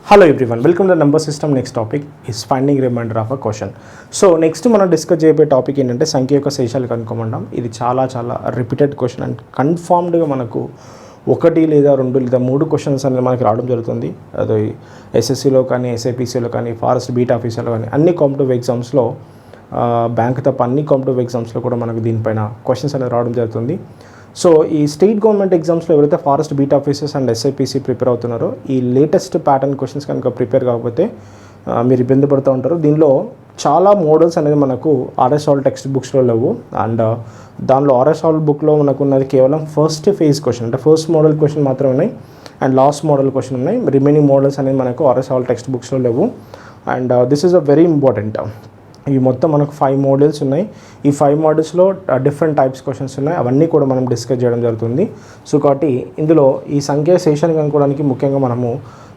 Hello everyone, welcome to the number system. Next topic is finding remainder of a question. So next మనం discuss చేయబోయే topic ఏంటంటే సంఖ్య యొక్క శేషాలు కనుక్కోమంటాం. ఇది చాలా రిపీటెడ్ క్వశ్చన్ అండ్ కన్ఫర్మ్డ్గా మనకు ఒకటి లేదా రెండు లేదా మూడు క్వశ్చన్స్ అనేది మనకి రావడం జరుగుతుంది. అది ఎస్ఎస్సిలో కానీ ఎస్ఐపిసిలో కానీ ఫారెస్ట్ బీట్ ఆఫీసర్లో కానీ అన్ని కాంపిటేటివ్ ఎగ్జామ్స్లో బ్యాంక్ తప్ప అన్ని కాంపిటేటివ్ ఎగ్జామ్స్లో కూడా మనకు దీనిపైన క్వశ్చన్స్ అనేది రావడం జరుగుతుంది. సో ఈ స్టేట్ గవర్నమెంట్ ఎగ్జామ్స్లో ఎవరైతే forest beat officers and SIPC prepare అవుతున్నారో ఈ లేటెస్ట్ ప్యాటర్న్ క్వశ్చన్స్ కనుక ప్రిపేర్ కాకపోతే మీరు ఇబ్బంది పడుతూ ఉంటారు. దీనిలో చాలా మోడల్స్ అనేది మనకు ఆర్ఎస్ఆల్ టెక్స్ట్ బుక్స్లో లేవు. అండ్ దానిలో ఆర్ఎస్ఆల్ బుక్లో మనకు ఉన్నది కేవలం ఫస్ట్ ఫేజ్ క్వశ్చన్, అంటే ఫస్ట్ మోడల్ క్వశ్చన్ మాత్రమే ఉన్నాయి అండ్ లాస్ట్ మోడల్ క్వశ్చన్ ఉన్నాయి. రిమైనింగ్ మోడల్స్ అనేది మనకు ఆర్ఎస్ఆల్ టెక్స్ట్ బుక్స్లో లేవు. And this is a very important. ఇవి మొత్తం మనకు 5 మోడల్స్ ఉన్నాయి. ఈ 5 మోడల్స్లో డిఫరెంట్ టైప్స్ క్వశ్చన్స్ ఉన్నాయి. అవన్నీ కూడా మనం డిస్కస్ చేయడం జరుగుతుంది. సో కాబట్టి ఇందులో ఈ సంఖ్య శేషాన్ని కనుక్కోవడానికి ముఖ్యంగా మనము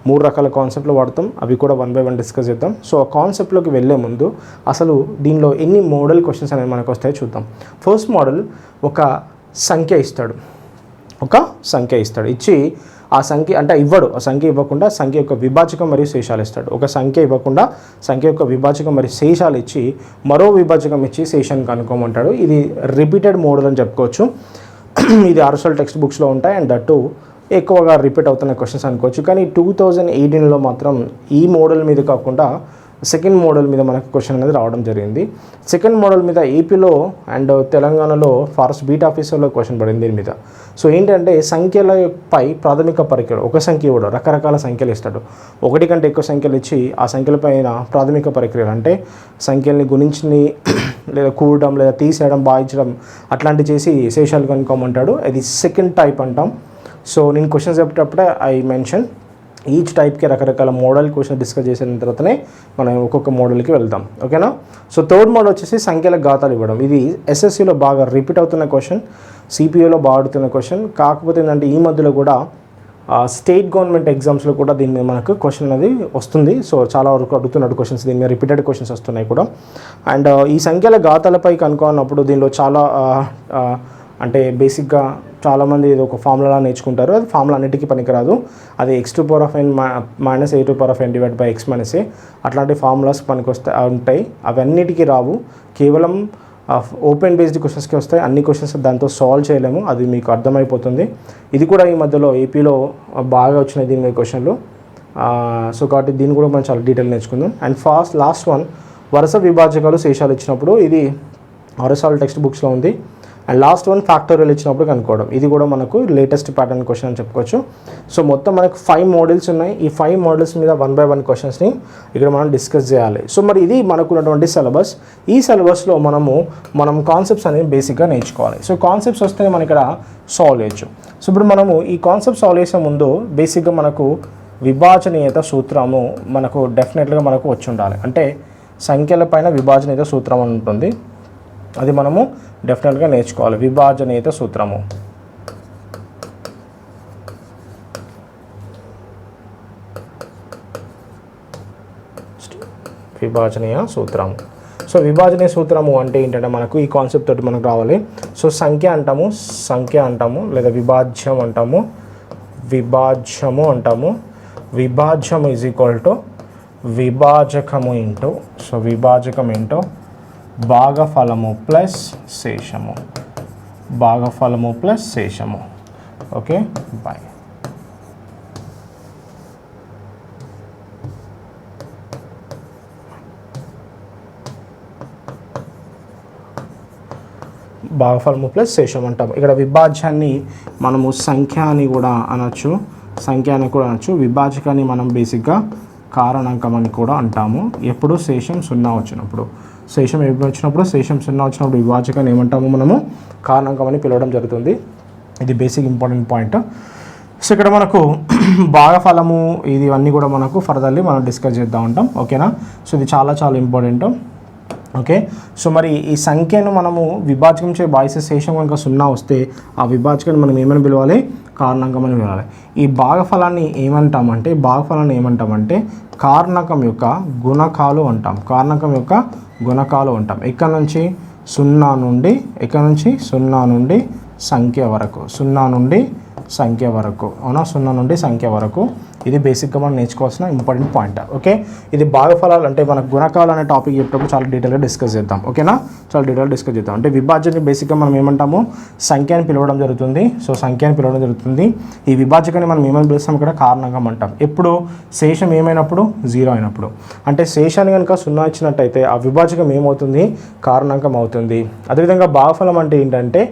3 రకాల కాన్సెప్ట్లు వాడతాం. అవి కూడా 1 by 1 డిస్కస్ చేద్దాం. సో ఆ కాన్సెప్ట్లోకి వెళ్ళే ముందు అసలు దీనిలో ఎన్ని మోడల్ క్వశ్చన్స్ అనేవి మనకు వస్తాయో చూద్దాం. ఫస్ట్ మోడల్ ఒక సంఖ్య ఇస్తాడు, ఇచ్చి ఆ సంఖ్య అంటే ఇవ్వడు, ఆ సంఖ్య ఇవ్వకుండా సంఖ్య యొక్క విభాజకం మరియు శేషాలు ఇస్తాడు. ఒక సంఖ్య ఇవ్వకుండా సంఖ్య యొక్క విభాజకం మరియు శేషాలు ఇచ్చి మరో విభాజకం ఇచ్చి శేషాన్ని కనుక్కోమంటాడు. ఇది రిపీటెడ్ మోడల్ అని చెప్పుకోవచ్చు. ఇది ఆర్ఎస్ఆల్ టెక్స్ట్ బుక్స్లో ఉంటాయి అండ్ దట్టు ఎక్కువగా రిపీట్ అవుతున్న క్వశ్చన్స్ అనుకోవచ్చు. కానీ 2018లో మాత్రం ఈ మోడల్ మీద కాకుండా సెకండ్ మోడల్ మీద మనకు క్వశ్చన్ అనేది రావడం జరిగింది. సెకండ్ మోడల్ మీద ఏపీలో అండ్ తెలంగాణలో ఫారెస్ట్ బీట్ ఆఫీసర్లో క్వశ్చన్ పడింది దీని మీద. సో ఏంటంటే సంఖ్యలపై ప్రాథమిక పరికరం, ఒక సంఖ్య ఇవ్వడం, రకరకాల సంఖ్యలు ఇస్తాడు. ఒకటి కంటే ఎక్కువ సంఖ్యలు ఇచ్చి ఆ సంఖ్యలపైన ప్రాథమిక పరిక్రియలు అంటే సంఖ్యల్ని గుణించి లేదా కూడడం లేదా తీసేయడం, భాగించడం అట్లాంటివి చేసి శేషాలు కనుక్కోమంటాడు. అది సెకండ్ టైప్ అంటాం. సో నేను క్వశ్చన్స్ చెప్పేటప్పుడే ఐ మెన్షన్ ఈచ్ టైప్కి రకరకాల మోడల్ క్వశ్చన్ డిస్కస్ చేసిన తర్వాతనే మనం ఒక్కొక్క మోడల్కి వెళ్తాం, ఓకేనా. సో థర్డ్ మోడల్ వచ్చేసి సంఖ్యల ఘాతాలు ఇవ్వడం. ఇది ఎస్ఎస్సిలో బాగా రిపీట్ అవుతున్న క్వశ్చన్, సిపిఓలో బాగా అడుగుతున్న క్వశ్చన్. కాకపోతే ఏంటంటే ఈ మధ్యలో కూడా స్టేట్ గవర్నమెంట్ ఎగ్జామ్స్లో కూడా దీని మీద మనకు క్వశ్చన్ అనేది వస్తుంది. సో చాలా వరకు అడుగుతున్నాడు క్వశ్చన్స్, దీని మీద రిపీటెడ్ క్వశ్చన్స్ వస్తున్నాయి కూడా. అండ్ ఈ సంఖ్యల ఘాతాలపై కనుక్కున్నప్పుడు దీనిలో చాలా అంటే బేసిక్గా చాలామంది ఇది ఒక ఫార్ములా నేర్చుకుంటారు. అది ఫార్ములా అన్నిటికీ పనికిరాదు. అది x⁴n - a⁴n / x - a అట్లాంటి ఫార్ములాస్ ఉంటాయి. అవన్నిటికీ రావు, కేవలం ఓపెన్ బేస్డ్ క్వశ్చన్స్కి వస్తాయి. అన్ని క్వశ్చన్స్ దాంతో సాల్వ్ చేయలేము, అది మీకు అర్థమైపోతుంది. ఇది కూడా ఈ మధ్యలో ఏపీలో బాగా వచ్చినాయి దీని మీద క్వశ్చన్లు. సో కాబట్టి దీన్ని కూడా మనం చాలా డీటెయిల్ నేర్చుకుందాం. అండ్ లాస్ట్ వన్ వరుస విభాజకాలు శేషాలు ఇచ్చినప్పుడు, ఇది ఆర్ఎస్ఆల్ టెక్స్ట్ బుక్స్లో ఉంది. అండ్ లాస్ట్ వన్ ఫ్యాక్టోరియల్ ఇచ్చినప్పుడు కనుక్కోవడం. ఇది కూడా మనకు లేటెస్ట్ ప్యాటర్న్ క్వశ్చన్ అని చెప్పుకోవచ్చు. సో మొత్తం మనకు 5 మోడల్స్ ఉన్నాయి. ఈ 5 మోడల్స్ మీద 1 by 1 క్వశ్చన్స్ని ఇక్కడ మనం డిస్కస్ చేయాలి. సో మరి ఇది మనకు ఉన్నటువంటి సిలబస్. ఈ సిలబస్లో మనం కాన్సెప్ట్స్ అనేవి బేసిక్గా నేర్చుకోవాలి. సో కాన్సెప్ట్స్ వస్తే మనం ఇక్కడ సాల్వ్ చేయొచ్చు. సో ఇప్పుడు మనము ఈ కాన్సెప్ట్ సాల్వ్ చేసే ముందు బేసిక్గా మనకు విభాజనీయత సూత్రము మనకు డెఫినెట్గా మనకు వచ్చి ఉండాలి. అంటే సంఖ్యల పైన విభాజనీయత సూత్రం అని ఉంటుంది, అది మనము డెఫినెట్గా నేర్చుకోవాలి. విభాజనీయత సూత్రము, విభాజనీయ సూత్రము. సో విభాజనీయ సూత్రము అంటే ఏంటంటే మనకు ఈ కాన్సెప్ట్ తోటి మనకు రావాలి. సో సంఖ్య అంటాము లేదా విభాజ్యము అంటాము. విభాజ్యము ఈజ్ ఈక్వల్ టు విభాజకము ఇంటూ, సో విభాజకం ఇంటూ భాగఫలము ప్లస్ శేషము. Okay, bye. భాగఫలము ప్లస్ శేషం అంటాము. ఇక్కడ విభాజ్యాన్ని మనము సంఖ్య అని కూడా అనొచ్చు, విభాజకాన్ని మనం బేసిక్గా కారణాంకం అని కూడా అంటాము. ఎప్పుడు శేషం 0 వచ్చినప్పుడు, శేషం 0 వచ్చినప్పుడు విభాజకాన్ని ఏమంటాము మనము కారణాంకం అని పిలవడం జరుగుతుంది. ఇది బేసిక్ ఇంపార్టెంట్ పాయింట్. సో ఇక్కడ మనకు భాగఫలము ఇవన్నీ కూడా మనకు ఫర్దర్లీ మనం డిస్కస్ చేద్దాం ఉంటాం, ఓకేనా. సో ఇది చాలా ఇంపార్టెంట్. ఓకే, సో మరి ఈ సంఖ్యను మనము విభాజకం భాగిస్తే శేషం కనుక 0 వస్తే ఆ విభాజకాన్ని మనం ఏమని పిలవాలి, కారణాంకం అని పిలవాలి. ఈ భాగఫలాన్ని ఏమంటామంటే కారణకం యొక్క గుణకాలు అంటాం. ఇక్కడ నుంచి 0 నుండి సంఖ్య వరకు, 0 నుండి సంఖ్య వరకు, అవునా, 0 నుండి సంఖ్య వరకు ఇది బేసిక్గా మనం నేర్చుకోవాల్సిన ఇంపార్టెంట్ పాయింట్. ఓకే, ఇది భాగఫలాలు అంటే మనకు గుణకాలు అనే టాపిక్ చెప్పేటప్పుడు చాలా డీటెయిల్గా డిస్కస్ చేద్దాం. ఓకేనా, చాలా డీటెయిల్గా డిస్కస్ చేద్దాం. అంటే విభాజనని బేసిక్గా మనం ఏమంటాము, సంఖ్య అని పిలవడం జరుగుతుంది. సో సంఖ్య అని పిలవడం జరుగుతుంది. ఈ విభాజకాన్ని మనం ఏమని పిలుస్తాం, ఇక్కడ కారణాంకం అంటాం. ఎప్పుడు శేషం ఏమైనప్పుడు, 0 అయినప్పుడు. అంటే శేషాన్ని కనుక 0 ఇచ్చినట్టయితే ఆ విభాజకం ఏమవుతుంది, కారణాంకం అవుతుంది. అదేవిధంగా భాగఫలం అంటే ఏంటంటే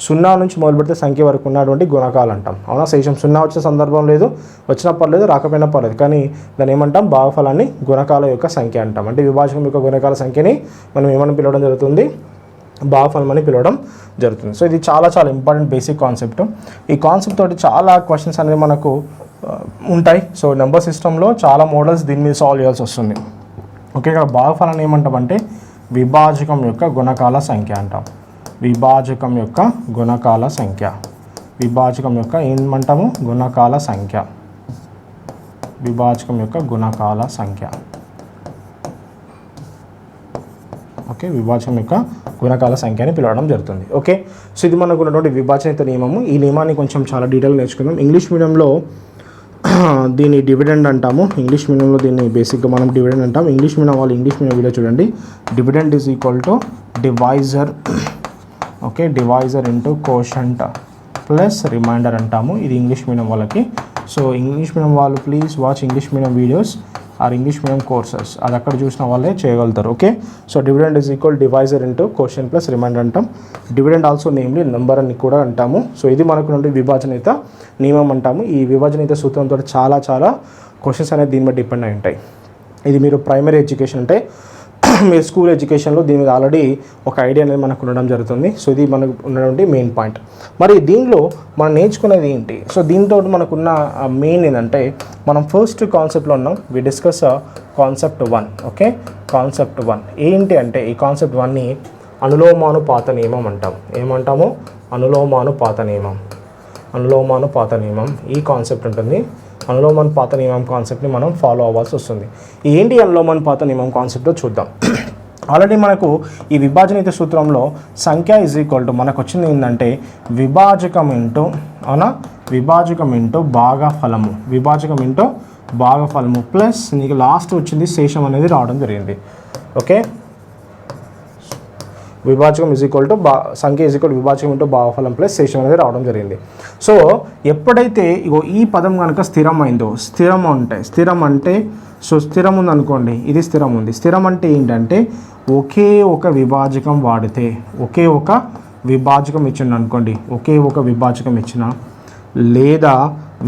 0 నుంచి మొదలు పెడితే సంఖ్య వరకు ఉన్నటువంటి గుణకాలు అంటాం. అవునా, శేషం 0 వచ్చిన సందర్భం లేదు, వచ్చినా పర్లేదు, రాకపోయినా పర్లేదు, కానీ దాన్ని ఏమంటాం, భాగఫలాన్ని గుణకాల యొక్క సంఖ్య అంటాం. అంటే విభాజకం యొక్క గుణకాల సంఖ్యని మనం ఏమని పిలవడం జరుగుతుంది, భాగఫలం అని పిలవడం జరుగుతుంది. సో ఇది చాలా చాలా ఇంపార్టెంట్ బేసిక్ కాన్సెప్ట్. ఈ కాన్సెప్ట్ తోటి చాలా క్వశ్చన్స్ అనేవి మనకు ఉంటాయి. సో నెంబర్ సిస్టంలో చాలా మోడల్స్ దీని మీద సాల్వ్ చేయాల్సి వస్తుంది. ఓకే, ఇక్కడ భాగఫలాన్ని ఏమంటామంటే విభాజకం యొక్క గుణకాల సంఖ్య అంటాం. విభాజకం యొక్క గుణకాల సంఖ్య, విభాజకం యొక్క ఏమంటాము, గుణకాల సంఖ్య, విభాజకం యొక్క గుణకాల సంఖ్య. ఓకే, విభాజకం యొక్క గుణకాల సంఖ్య అని పిలవడం జరుగుతుంది. ఓకే, సో ఇది మనకు ఉన్నటువంటి విభాజనిత నియమము. ఈ నియమాన్ని కొంచెం చాలా డీటెయిల్గా నేర్చుకుందాం. ఇంగ్లీష్ మీడియంలో దీన్ని డివిడెండ్ అంటాము. ఇంగ్లీష్ మీడియంలో దీన్ని బేసిక్గా మనం డివిడెండ్ అంటాం. ఇంగ్లీష్ మీడియం వాళ్ళు ఇంగ్లీష్ మీడియం వీడియో చూడండి. Dividend is equal to divisor. Okay, divisor into quotient plus remainder అంటాము. ఇది ఇంగ్లీష్ మీడియం వాళ్ళకి. సో ఇంగ్లీష్ మీడియం వాళ్ళు please watch English medium videos or English medium courses. అది అక్కడ చూసిన వాళ్ళే చేయగలుగుతారు. Okay, so dividend is equal divisor into quotient plus remainder అంటాం. డివిడెండ్ ఆల్సో నేమ్లీ నెంబర్ అని కూడా అంటాము. సో ఇది మనకు నుండి విభాజనిత నియమం అంటాము. ఈ విభాజనిత సూత్రంతో చాలా చాలా క్వశ్చన్స్ అనేది దీని బట్టి డిపెండ్ అయి ఉంటాయి. ఇది మీరు ప్రైమరీ ఎడ్యుకేషన్ అంటే మీరు స్కూల్ ఎడ్యుకేషన్లో దీని మీద ఆల్రెడీ ఒక ఐడియా అనేది మనకు ఉండడం జరుగుతుంది. సో ఇది మనకు ఉన్నటువంటి మెయిన్ పాయింట్. మరి దీనిలో మనం నేర్చుకునేది ఏంటి, సో దీంతో మనకున్న మెయిన్ ఏంటంటే మనం ఫస్ట్ కాన్సెప్ట్లో ఉన్నాం. We discuss concept 1. Okay, concept 1 ఏంటి అంటే ఈ కాన్సెప్ట్ 1ని అనులోమానుపాత నియమం అంటాం. ఏమంటాము, అనులోమానుపాత నియమం. అనులోమానుపాత నియమం ఈ కాన్సెప్ట్ ఉంటుంది. అనులోమానుపాత నియమం కాన్సెప్ట్ని మనం ఫాలో అవ్వాల్సి వస్తుంది. ఏంటి అనులోమానుపాత నియమం కాన్సెప్టో చూద్దాం. ఆల్రెడీ మనకు ఈ విభాజనిత సూత్రంలో సంఖ్య ఈజ్ ఈక్వల్ టు మనకు వచ్చింది ఏంటంటే విభాజకం ఇంటూ అవునా, విభాజకం ఇంటూ భాగఫలము, విభాజకం ఇంటూ భాగఫలము ప్లస్ నీకు లాస్ట్ వచ్చింది శేషం అనేది రావడం జరిగింది. ఓకే, విభాజకం ఈజ్ ఈక్వల్ టు సంఖ్య ఈజ్ ఈక్వల్ విభాజకం ఇంటూ భాగఫలం ప్లస్ శేషం అనేది రావడం జరిగింది. సో ఎప్పుడైతే ఇగో ఈ పదం కనుక స్థిరమైందో, స్థిరం అంటే స్థిరం అంటే సో స్థిరం ఉంది అనుకోండి, ఇది స్థిరం ఉంది. స్థిరం అంటే ఏంటంటే ఒకే ఒక విభాజకం వాడితే, ఒకే ఒక విభాజకం ఇచ్చిండు అనుకోండి, ఒకే ఒక విభాజకం ఇచ్చిన లేదా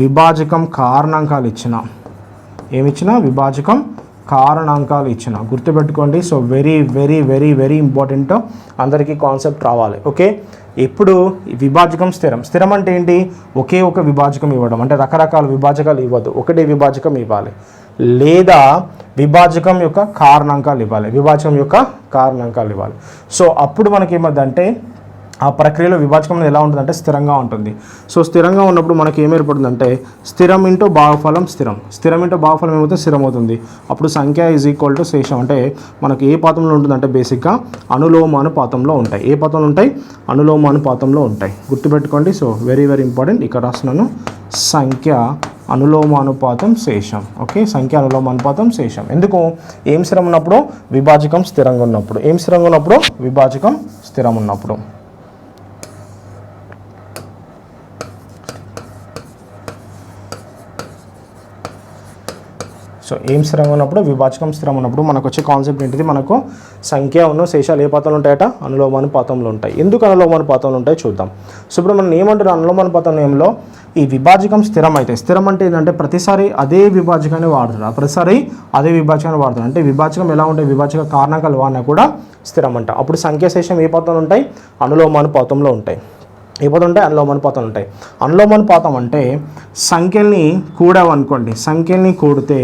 విభాజకం కారణాంకాలు ఇచ్చిన, ఏమిచ్చినా విభాజకం కారణాంకాలు ఇచ్చిన, గుర్తుపెట్టుకోండి. So very very very very important, అందరికీ కాన్సెప్ట్ రావాలి. ఓకే, ఇప్పుడు విభాజకం స్థిరం. స్థిరం అంటే ఏంటి, ఒకే ఒక విభాజకం ఇవ్వడం, అంటే రకరకాల విభాజకాలు ఇవ్వద్దు, ఒకటే విభాజకం ఇవ్వాలి. లేదా విభాజకం యొక్క కారణాంకాలు ఇవ్వాలి, విభాజకం యొక్క కారణాంకాలు ఇవ్వాలి. సో అప్పుడు మనకి ఏమవుతుందంటే ఆ ప్రక్రియలో విభాజకం అనేది ఎలా ఉంటుందంటే స్థిరంగా ఉంటుంది. సో స్థిరంగా ఉన్నప్పుడు మనకి ఏం ఏర్పడుతుందంటే స్థిరం ఇంటూ భాగఫలం స్థిరం, స్థిరం ఇంటూ భాగఫలం ఏమవుతుంది, స్థిరం అవుతుంది. అప్పుడు సంఖ్య ఈజ్ ఈక్వల్ టు శేషం. అంటే మనకి ఏ పాతంలో ఉంటుందంటే బేసిక్గా అనులోమానుపాతంలో ఉంటాయి. ఏ పాతంలో ఉంటాయి, అనులోమానుపాతంలో ఉంటాయి, గుర్తుపెట్టుకోండి. So very very important. ఇక్కడ రాస్తున్నాను సంఖ్య అనులోమానుపాతం శేషం. ఓకే, సంఖ్య అనులోమానుపాతం శేషం. ఎందుకు, ఏం స్థిరం ఉన్నప్పుడు, విభాజకం స్థిరంగా ఉన్నప్పుడు. ఏం స్థిరంగా ఉన్నప్పుడు, విభాజకం స్థిరం ఉన్నప్పుడు. సో ఏం స్థిరంగా ఉన్నప్పుడు, విభాజకం స్థిరం ఉన్నప్పుడు మనకు వచ్చే కాన్సెప్ట్ ఏంటిది, మనకు సంఖ్య ఉన్న శేషాలు ఏ పాతంలో ఉంటాయట, అనులోమానుపాతంలో ఉంటాయి. ఎందుకు అనులోమానుపాతంలో ఉంటాయి చూద్దాం. సో ఇప్పుడు మనం ఏమంటారు, అనులోమానుపాతం నియమంలో ఈ విభాజకం స్థిరం అయితే, స్థిరం అంటే ఏంటంటే ప్రతిసారి అదే విభాజకాన్ని వాడుతున్నారు, ప్రతిసారి అదే విభాజకాన్ని వాడుతున్నారు. అంటే విభాజకం ఎలా ఉంటాయి, విభాజక కారణాంకాలు వాడినా కూడా స్థిరం అంట. అప్పుడు సంఖ్య శేషం ఏ పాతంలో ఉంటాయి, అనులోమానుపాతంలో ఉంటాయి. ఏ పాతం ఉంటాయి, అనులోమానుపాతం ఉంటాయి. అనులోమానుపాతం అంటే సంఖ్యల్ని కూడావనుకోండి, సంఖ్యల్ని కూడితే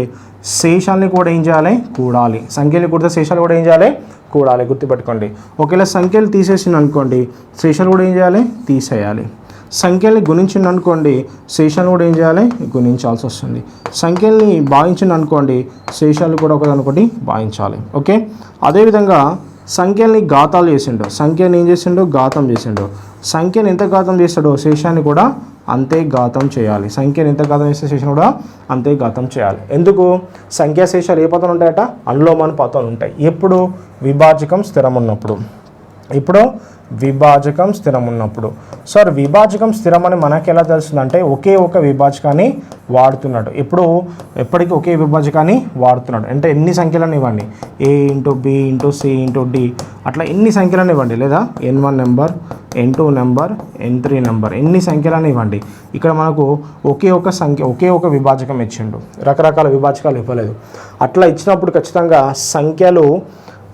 శేషాలని కూడా ఏం చేయాలి, కూడాలి. సంఖ్యలు కూడితే శేషాలు కూడా ఏం చేయాలి, కూడాలి, గుర్తుపెట్టుకోండి. ఒకవేళ సంఖ్యలు తీసేసింది అనుకోండి, శేషాలు కూడా ఏం చేయాలి, తీసేయాలి. సంఖ్యల్ని గుణించింది అనుకోండి, శేషాలు కూడా ఏం చేయాలి, గుణించాల్సి వస్తుంది. సంఖ్యల్ని భాగించింది అనుకోండి, శేషాలు కూడా ఒకదానికొకటి భాగించాలి. ఓకే, అదేవిధంగా సంఖ్యల్ని ఘాతాలు చేసిండు, సంఖ్యని ఏం చేసిండు, ఘాతం చేసిండు. సంఖ్యను ఎంత ఘాతం చేస్తాడో శేషాన్ని కూడా అంతే ఘాతం చేయాలి. సంఖ్యను ఎంత ఘాతం చేస్తే శేషం కూడా అంతే ఘాతం చేయాలి. ఎందుకు? సంఖ్యాశేషాలు ఏ పదాలు ఉంటాయట? అనులోమానుపాతాలు ఉంటాయి. ఎప్పుడు? విభాజకం స్థిరం ఉన్నప్పుడు. ఇప్పుడు విభాజకం స్థిరం ఉన్నప్పుడు. సార్ విభాజకం స్థిరం అని మనకి ఎలా తెలుస్తుందంటే ఒకే ఒక విభాజకాన్ని వాడుతున్నాడు. ఎప్పటికీ ఒకే విభాజకాన్ని వాడుతున్నాడు అంటే ఎన్ని సంఖ్యలను ఇవ్వండి, a into b into c into d అట్లా ఎన్ని సంఖ్యలను ఇవ్వండి, లేదా n1 number, n2 number, n3 number, ఎన్ని సంఖ్యలను ఇవ్వండి. ఇక్కడ మనకు ఒకే ఒక విభాజకం ఇచ్చిండు, రకరకాల విభాజకాలు ఇవ్వలేదు. అట్లా ఇచ్చినప్పుడు ఖచ్చితంగా సంఖ్యలు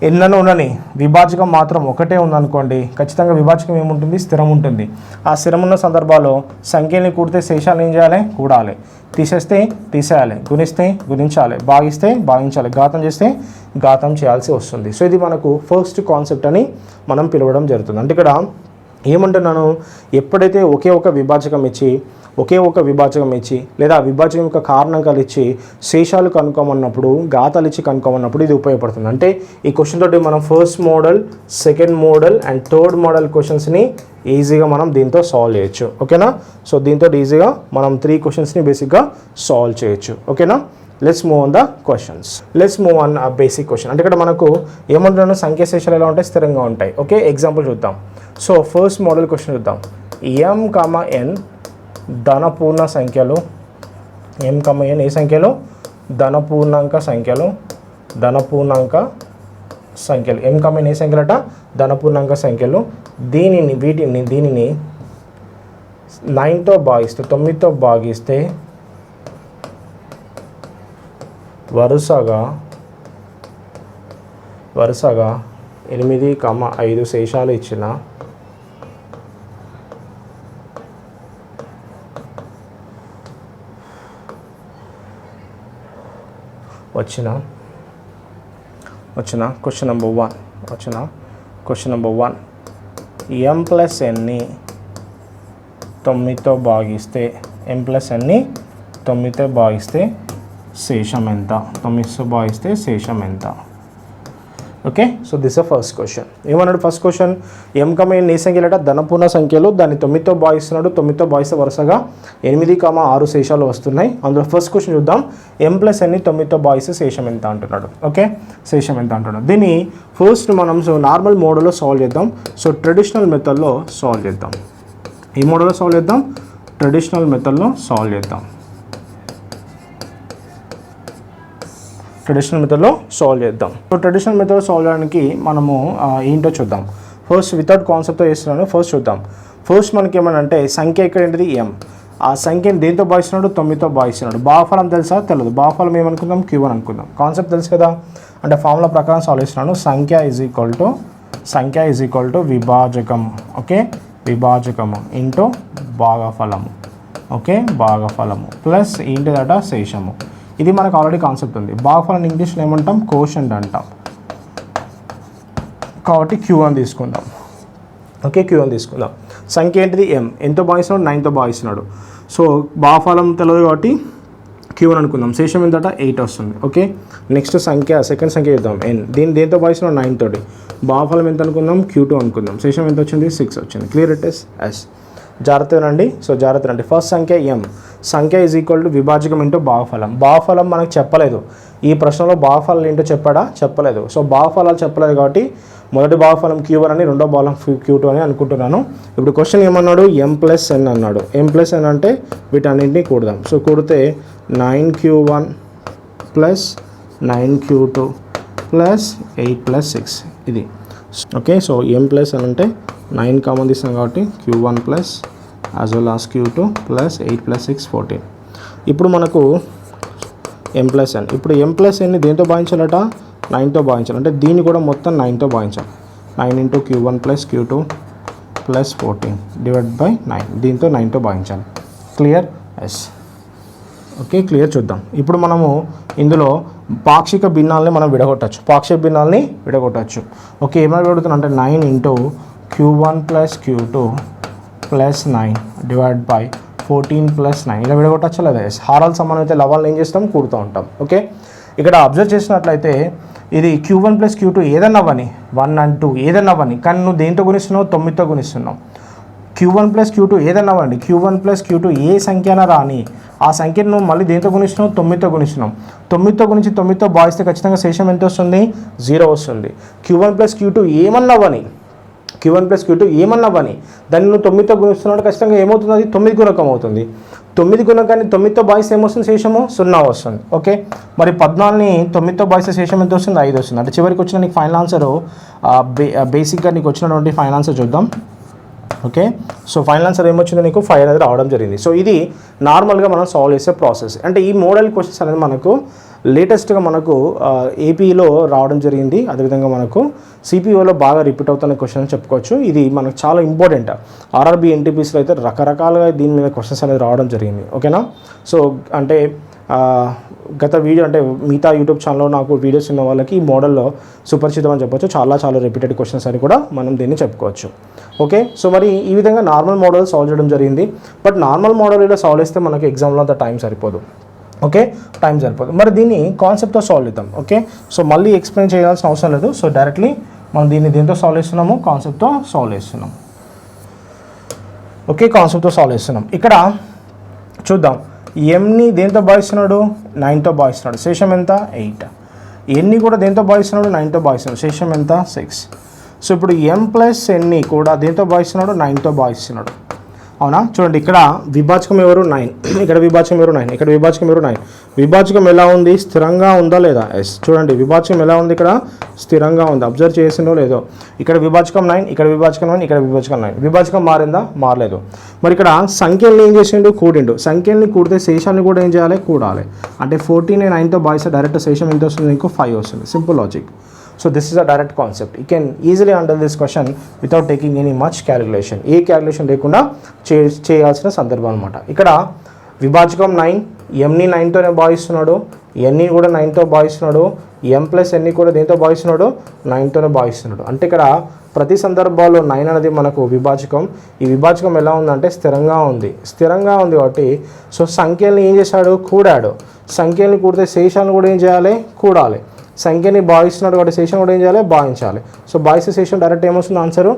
ఎన్నో ఉండని, విభాజకం మాత్రం ఒకటే ఉందనుకోండి, ఖచ్చితంగా విభాజకం ఏముంటుంది? స్థిరం ఉంటుంది. ఆ స్థిరం ఉన్న సందర్భాల్లో సంఖ్యల్ని కూడితే శేషాలు ఏం చేయాలి? కూడాలి. తీసేస్తే తీసేయాలి, గుణిస్తే గుణించాలి, భాగిస్తే భాగించాలి, ఘాతం చేస్తే ఘాతం చేయాల్సి వస్తుంది. సో ఇది మనకు ఫస్ట్ కాన్సెప్ట్ అని మనం పిలవడం జరుగుతుంది. అంటే ఇక్కడ ఏమంటున్నాను, ఎప్పుడైతే ఒకే ఒక విభాజకం ఇచ్చి లేదా ఆ విభాజకం యొక్క కారణాంకాలు ఇచ్చి శేషాలు కనుక్కోమన్నప్పుడు, ఘాతాలు ఇచ్చి కనుక్కోమన్నప్పుడు ఇది ఉపయోగపడుతుంది. అంటే ఈ క్వశ్చన్ తోటి మనం first model, second model and third model క్వశ్చన్స్ని ఈజీగా మనం దీంతో సాల్వ్ చేయొచ్చు. ఓకేనా? సో దీంతో ఈజీగా మనం 3 క్వశ్చన్స్ని బేసిక్గా సాల్వ్ చేయొచ్చు. ఓకేనా? Let's move on the questions. Let's move on ఆ బేసిక్ క్వశ్చన్. అంటే ఇక్కడ మనకు ఏమంటున్నాను, సంఖ్యాశేషాలు ఎలా ఉంటాయి? స్థిరంగా ఉంటాయి. ఓకే, ఎగ్జాంపుల్ చూద్దాం. సో ఫస్ట్ మోడల్ క్వశ్చన్ చూద్దాం. m, n ధనపూర్ణ సంఖ్యలు, m, n ఏ సంఖ్యలు? ధనపూర్ణాంక సంఖ్యలు. m, n ఏ సంఖ్యలట? ధనపూర్ణాంక సంఖ్యలు. దీనిని 9తో భాగిస్తే, 9తో భాగిస్తే వరుసగా 8, 5 శేషాలు ఇచ్చిన వచ్చిన క్వశ్చన్ నెంబర్ 1 m ప్లస్ nని 9తో భాగిస్తే, శేషం ఎంత? 9తో భాగిస్తే శేషం ఎంత? Okay, so this a first question. ఏమన్నాడు ఫస్ట్ క్వశ్చన్? m, n ఏ సంఖ్యలట? ధనపూర్ణ సంఖ్యలు. దాన్ని 9తో భాగిస్తున్నాడు. 9తో భాగిస్తే వరుసగా 8, 6 శేషాలు వస్తున్నాయి. అందులో ఫస్ట్ క్వశ్చన్ చూద్దాం. m ప్లస్ nని 9తో భాగిస్తే శేషం ఎంత అంటున్నాడు. ఓకే, శేషం ఎంత అంటున్నాడు. దీన్ని ఫస్ట్ మనం నార్మల్ మోడల్లో సాల్వ్ చేద్దాం. సో ట్రెడిషనల్ మెథడ్లో సాల్వ్ చేద్దాం. ఈ మోడల్లో సాల్వ్ చేద్దాం, ట్రెడిషనల్ మెథడ్లో సాల్వ్ చేద్దాం. ట్రెడిషనల్ మెథడ్లో సాల్వ్ చేద్దాం. సో ట్రెడిషనల్ మెథడ్ సాల్వ్ చేయడానికి మనము ఏంటో చూద్దాం. ఫస్ట్ వితౌట్ కాన్సెప్ట్తో చేస్తున్నాను. ఫస్ట్ చూద్దాం. ఫస్ట్ మనకి ఏమనంటే సంఖ్య ఇక్కడ ఏంటిది? m. ఆ సంఖ్యను దేంతో భాగిస్తున్నాడు? 9తో భాగిస్తున్నాడు. భాగఫలం తెలుసా? తెలియదు. భాగఫలం ఏమనుకుందాం? q1 అనుకుందాం. కాన్సెప్ట్ తెలుసు కదా, అంటే ఫార్ములా ప్రకారం సాల్వ్ చేస్తున్నాను. సంఖ్య ఈజ్ ఈక్వల్ టు విభాజకం. ఓకే, విభాజకము ఇంటూ భాగఫలము. ఓకే, భాగఫలము ప్లస్ ఏంటిదట? శేషము. ఇది మనకు ఆల్రెడీ కాన్సెప్ట్ ఉంది. భాగఫలం ఇంగ్లీష్లో ఏమంటాం? కోషంట్ అంటాం. కాబట్టి q1 తీసుకుందాం. ఓకే, q1 తీసుకుందాం. సంఖ్య ఏంటిది? m. ఎంతో భాగిస్తున్నాడు? 9తో భాగిస్తున్నాడు. సో భాగఫలం తెలియదు కాబట్టి q1 అనుకుందాం. శేషం ఎంతట? 8 వస్తుంది. ఓకే, నెక్స్ట్ సెకండ్ సంఖ్య చూద్దాం. n. దేంతో భాగిస్తున్నాడు? 9 తోటి. భాగఫలం ఎంత అనుకుందాం? q2 అనుకుందాం. శేషం ఎంత వచ్చింది? 6 వచ్చింది. Clear it is? ఎస్. జాగ్రత్తనండి. సో జాగ్రత్తనండి. ఫస్ట్ సంఖ్య m. సంఖ్య ఈజ్ ఈక్వల్ టు విభాజకం ఇంటూ భాగఫలం. భాగఫలం మనకు చెప్పలేదు. ఈ ప్రశ్నలో భాగఫలాలు ఏంటో చెప్పాడా? చెప్పలేదు. సో భాగఫలాలు చెప్పలేదు కాబట్టి మొదటి భాగఫలం q1 అని, రెండో భాగఫలం q2 అని అనుకుంటున్నాను. ఇప్పుడు క్వశ్చన్ ఏమన్నాడు? m ప్లస్ n అన్నాడు. m ప్లస్ n అంటే వీటన్నింటినీ కూడదాం. సో కూడితే 9q1 plus 9q2 plus 8 plus 6 ఇది. Okay, so m plus n అంటే 9 కామన్ తీస్తాం కాబట్టి q1 plus as well as q2 plus 8 plus 6 14. ఇప్పుడు మనకు m ప్లస్ n. ఇప్పుడు m ప్లస్ nని దేంతో భాగించాలట? 9తో భాగించాలి. అంటే దీన్ని కూడా మొత్తం 9తో భాగించాలి. 9 into q1 plus q2 plus 14 divide by 9. దీంతో 9తో భాగించాలి. క్లియర్? ఎస్. Okay, clear. చూద్దాం. ఇప్పుడు మనము ఇందులో పాక్షిక భిన్నాలని మనం విడగొట్టచ్చు. ఓకే, ఏమైనా విడగొడుతున్నా అంటే 9 into q1 plus q2 plus 9 divide by 14 plus 9 ఇలా విడగొట్టచ్చా లేదా? హారాలు సమానం అయితే లవాలను ఏం చేస్తాం? కూడుతూ ఉంటాం. ఓకే, ఇక్కడ అబ్జర్వ్ చేసినట్లయితే ఇది q1 ప్లస్ q2 ఏదన్నా అవ్వని, 1 and 2 ఏదన్నా అవ్వని, కానీ నువ్వు దేంతో గుణిస్తున్నావు? 9తో గుణిస్తున్నావు. Q1 ప్లస్ Q2 ఏదన్నా అవ్వండి, Q1 ప్లస్ Q2 ఏ సంఖ్య అయినా రాని, ఆ సంఖ్యను నువ్వు మళ్ళీ దేంతో గుణిస్తున్నావు, 9తో గుణిస్తున్నాం. 9తో గుణించి 9తో భాగిస్తే ఖచ్చితంగా శేషం ఎంత వస్తుంది, 0 వస్తుంది. Q1 ప్లస్ Q2 ఏమన్నా అవ్వని, Q1 ప్లస్ Q2 ఏమన్నా అవ్వని, దాన్ని నువ్వు 9తో గుణిస్తున్నాడు, ఖచ్చితంగా ఏమవుతుంది, అది 9 గుణకం అవుతుంది. 9 గుణకాన్ని 9తో భాగిస్తే ఏమొస్తుంది, శేషము 0 వస్తుంది. ఓకే, మరి 14ని 9తో భాగిస్తే శేషం ఎంత వస్తుంది, 5 వస్తుంది. అంటే చివరికి వచ్చిన నీకు ఫైనల్ ఆన్సర్, బేసిక్గా నీకు వచ్చినటువంటి ఫైనల్ ఆన్సర్ చూద్దాం. ఓకే, సో ఫైనల్ ఆన్సర్ ఏమొచ్చిందో నీకు 5 అనేది రావడం జరిగింది. సో ఇది నార్మల్గా మనం సాల్వ్ చేసే ప్రాసెస్. అంటే ఈ మోడల్ క్వశ్చన్స్ అనేది మనకు లేటెస్ట్గా మనకు ఏపీలో రావడం జరిగింది. అదేవిధంగా మనకు సిపిఓలో బాగా రిపీట్ అవుతున్న క్వశ్చన్ అని చెప్పుకోవచ్చు. ఇది మనకు చాలా ఇంపార్టెంట్. ఆర్ఆర్బీ ఎన్టీపీసీలో అయితే రకరకాలుగా దీని మీద క్వశ్చన్స్ అనేది రావడం జరిగింది. ఓకేనా, సో అంటే గత వీడియో అంటే మిగతా యూట్యూబ్ ఛానల్లో నాకు వీడియోస్ ఉన్న వాళ్ళకి ఈ మోడల్లో సుపరిచితం అని చెప్పొచ్చు. చాలా రిపీటెడ్ క్వశ్చన్స్ అని కూడా మనం దీన్ని చెప్పుకోవచ్చు. ఓకే, సో మరి ఈ విధంగా నార్మల్ మోడల్ సాల్వ్ చేయడం జరిగింది. బట్ నార్మల్ మోడల్ ఇలా సాల్వ్ చేస్తే మనకి ఎగ్జామ్లో అంత టైం సరిపోదు. ఓకే, టైం సరిపోదు. మరి దీన్ని కాన్సెప్ట్తో సాల్వ్ చేద్దాం. ఓకే, సో మళ్ళీ ఎక్స్ప్లెయిన్ చేయాల్సిన అవసరం లేదు. సో డైరెక్ట్లీ మనం దీన్ని దేంతో సాల్వ్ చేస్తున్నాము, కాన్సెప్ట్తో సాల్వ్ చేస్తున్నాం. ఓకే, కాన్సెప్ట్తో సాల్వ్ చేస్తున్నాం. ఇక్కడ చూద్దాం, ఎంని దేంతో భాగిస్తున్నాడు, 9తో భాగిస్తున్నాడు, శేషం ఎంత, 8. ఎన్ని కూడా దేంతో భాగిస్తున్నాడు, 9తో భాగిస్తున్నాడు, శేషం ఎంత, 6. సో ఇప్పుడు m ప్లస్ ఎన్ని కూడా దేంతో భాగిస్తున్నాడు, 9తో భాగిస్తున్నాడు. అవునా, చూడండి ఇక్కడ విభాజకం ఎవరు, 9, ఇక్కడ విభాజకం ఎవరు, 9, ఇక్కడ విభాజకం ఎవరు, 9. విభాజకం ఎలా ఉంది, స్థిరంగా ఉందా లేదా, ఎస్. చూడండి విభాజకం ఎలా ఉంది, ఇక్కడ స్థిరంగా ఉంది. అబ్జర్వ్ చేసిందో లేదో, ఇక్కడ విభాజకం 9, ఇక్కడ విభాజకం 9, ఇక్కడ విభాజకం 9. విభాజకం మారిందా, మారలేదు. మరి ఇక్కడ సంఖ్యల్ని ఏం చేసిండు, కూడిండు. సంఖ్యల్ని కూడితే శేషాన్ని కూడా ఏం చేయాలి, కూడాలి. అంటే 14ని 9తో భాగిస్తే డైరెక్ట్ శేషం ఎంత వస్తుంది, ఇంకో 5 వస్తుంది. Simple logic. So this is a direct concept. You can easily handle this question without taking any much calculation. A calculation లేకుండా చేయాల్సిన సందర్భం అనమాట. ఇక్కడ విభాజకం 9, ఎంని 9తోనే భాగిస్తున్నాడు, ఎన్ని కూడా 9తో భాగిస్తున్నాడు, m ప్లస్ ఎన్ని కూడా దేంతో భాగిస్తున్నాడు, 9తోనే భాగిస్తున్నాడు. అంటే ఇక్కడ ప్రతి సందర్భాల్లో 9 అనేది మనకు విభాజకం. ఈ విభాజకం ఎలా ఉందంటే స్థిరంగా ఉంది. స్థిరంగా ఉంది కాబట్టి సో సంఖ్యల్ని ఏం చేశాడు, కూడాడు. సంఖ్యల్ని కూడితే శేషాలను కూడా ఏం చేయాలి, కూడాలి. సంఖ్యని భాగిస్తున్నాడు కాబట్టి శేషం కూడా ఏం చేయాలి, భాగించాలి. సో భాగిస్తే శేషం డైరెక్ట్ ఏమొస్తుంది, ఆన్సరు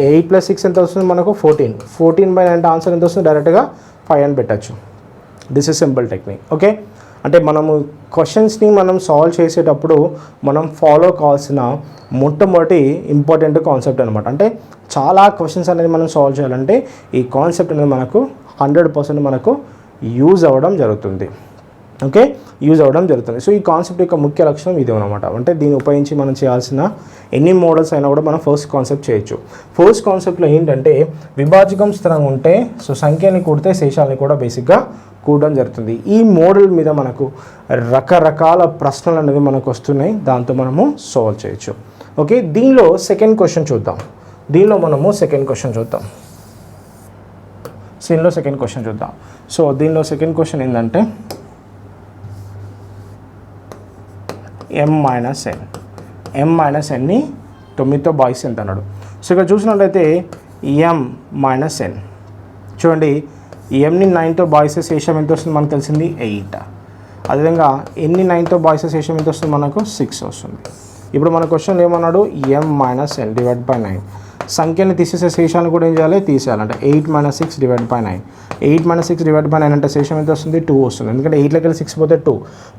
8 ప్లస్ 6 ఎంత వస్తుంది మనకు, 14. 14/9 అంటే ఆన్సర్ ఎంత వస్తుంది, డైరెక్ట్గా 5 అని పెట్టచ్చు. This is simple technique. Okay, అంటే మనము క్వశ్చన్స్ని మనం సాల్వ్ చేసేటప్పుడు మనం ఫాలో కావాల్సిన మొట్టమొదటి ఇంపార్టెంట్ కాన్సెప్ట్ అనమాట. అంటే చాలా క్వశ్చన్స్ అనేది మనం సాల్వ్ చేయాలంటే ఈ కాన్సెప్ట్ అనేది మనకు 100% మనకు యూజ్ అవ్వడం జరుగుతుంది. ఓకే, యూజ్ అవ్వడం జరుగుతుంది. సో ఈ కాన్సెప్ట్ యొక్క ముఖ్య లక్షణం ఇదే అనమాట. అంటే దీన్ని ఉపయోగించి మనం చేయాల్సిన ఎన్ని మోడల్స్ అయినా కూడా మనం ఫస్ట్ కాన్సెప్ట్ చేయొచ్చు. ఫస్ట్ కాన్సెప్ట్లో ఏంటంటే విభాజకం స్థిరంగా ఉంటే సో సంఖ్యని కూడితే శేషాలని కూడా బేసిక్గా కూడడం జరుగుతుంది. ఈ మోడల్ మీద మనకు రకరకాల ప్రశ్నలు అనేవి మనకు వస్తున్నాయి, దాంతో మనము సాల్వ్ చేయొచ్చు. ఓకే, దీనిలో సెకండ్ క్వశ్చన్ చూద్దాం. దీనిలో మనము సెకండ్ క్వశ్చన్ చూద్దాం. సో దీనిలో సెకండ్ క్వశ్చన్ ఏంటంటే m మైనస్ ఎన్ని 9తో భాగిస్తే ఎంత అన్నాడు. సో ఇక్కడ చూసినట్లయితే m మైనస్ n, చూడండి ఎంని 9తో భాగిస్తే శేషం ఎంత వస్తుంది మనకు తెలిసింది 8. అదేవిధంగా ఎన్ని 9తో భాగిస్తే శేషం ఎంత వస్తుంది మనకు 6 వస్తుంది. ఇప్పుడు మన క్వశ్చన్ ఏమన్నాడు, m minus n divide by 9. సంఖ్యని తీసేసే శేషాన్ని కూడా ఏం చేయాలి, తీసేయాలంటే 8 minus 6 divide by 9. 8 minus 6 divide by 9 అంటే శేషం ఎంత వస్తుంది, 2 వస్తుంది. ఎందుకంటే 8లోకి వెళ్ళి 6 పోతే 2.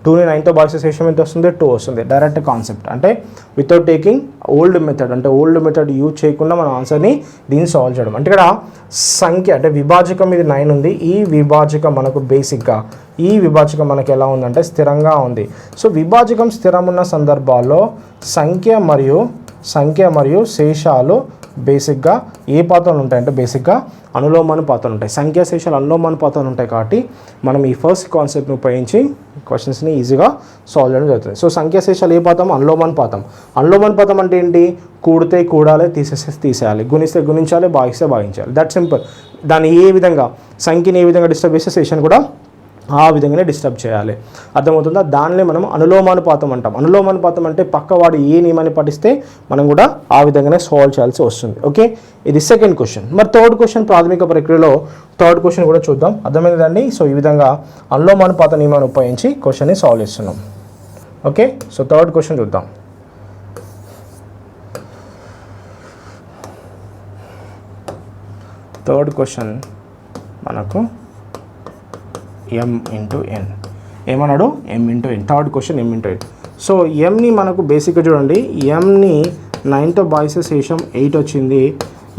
2ని 9తో భాగిస్తే శేషం ఎంత వస్తుంది, 2 వస్తుంది. Direct concept. అంటే వితౌట్ టేకింగ్ ఓల్డ్ మెథడ్, అంటే ఓల్డ్ మెథడ్ యూజ్ చేయకుండా మనం ఆన్సర్ని దీన్ని సాల్వ్ చేయడం. అంటే ఇక్కడ సంఖ్య అంటే విభాజకం ఇది 9 ఉంది. ఈ విభాజకం మనకు బేసిక్గా ఈ విభాజకం మనకు ఎలా ఉందంటే స్థిరంగా ఉంది. సో విభాజకం స్థిరం ఉన్న సందర్భాల్లో సంఖ్య మరియు శేషాలు బేసిక్గా ఏ పాత్రలు ఉంటాయంటే బేసిక్గా అనులోమానుపాతాలు ఉంటాయి. సంఖ్యా శేషాలు అనులోమానుపాతాలు ఉంటాయి కాబట్టి మనం ఈ ఫస్ట్ కాన్సెప్ట్ని ఉపయోగించి క్వశ్చన్స్ని ఈజీగా సాల్వ్ చేయడం జరుగుతుంది. సో సంఖ్యా శేషాలు ఏ పాతం, అనులోమానుపాతం. అనులోమానుపాతం అంటే ఏంటి, కూడితే కూడాలి, తీసేయాలి, గుణిస్తే గుణించాలి, భాగిస్తే భాగించాలి. That simple. దాన్ని ఏ విధంగా సంఖ్యని ఏ విధంగా డిస్టర్బ్ చేస్తే శేషాన్ని కూడా ఆ విధంగానే డిస్టర్బ్ చేయాలి. అర్థమవుతుందా? దానినే మనం అనులోమానుపాతం అంటాం. అనులోమానుపాతం అంటే పక్కవాడు ఏ నియమాన్ని పాటిస్తే మనం కూడా ఆ విధంగానే సాల్వ్ చేయాల్సి వస్తుంది. ఓకే, ఇది సెకండ్ క్వశ్చన్. మరి థర్డ్ క్వశ్చన్ ప్రాథమిక ప్రక్రియలో థర్డ్ క్వశ్చన్ కూడా చూద్దాం. అర్థమైందండి? సో ఈ విధంగా అనులోమానుపాత నియమాన్ని ఉపయోగించి క్వశ్చన్ని సాల్వ్ చేస్తున్నాం. ఓకే, సో థర్డ్ క్వశ్చన్ చూద్దాం. థర్డ్ క్వశ్చన్ మనకు m ఇంటూ n ఏమన్నాడు m into n. Third question m into n. So mని మనకు బేసిక్గా చూడండి, mని 9తో భాగిస్తే శేషం 8 వచ్చింది,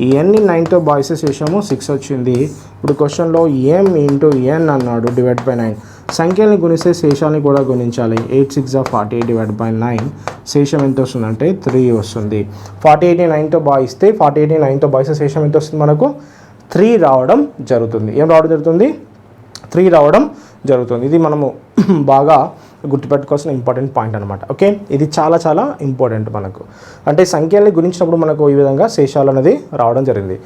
ఈ nని 9తో భాగిస్తే శేషము 6 వచ్చింది. ఇప్పుడు క్వశ్చన్లో m ఇంటూ n అన్నాడు డివైడ్ బై 9. సంఖ్యల్ని గుణిస్తే శేషాన్ని కూడా గుణించాలి. 8 6 48 డివైడ్ బై 9 శేషం ఎంత వస్తుందంటే 3 వస్తుంది. 48ని 9తో భాగిస్తే 48ని 9తో భాగిస్తే శేషం ఎంత వస్తుంది మనకు 3 రావడం జరుగుతుంది. ఏం రావడం జరుగుతుంది 3 రావడం జరుగుతుంది. ఇది మనము బాగా గుర్తుపెట్టుకోవాల్సిన ఇంపార్టెంట్ పాయింట్ అనమాట. ఓకే, ఇది చాలా చాలా ఇంపార్టెంట్ మనకు. అంటే సంఖ్యల్ని గుణించినప్పుడు మనకు ఈ విధంగా శేషాలు అనేది రావడం జరిగింది.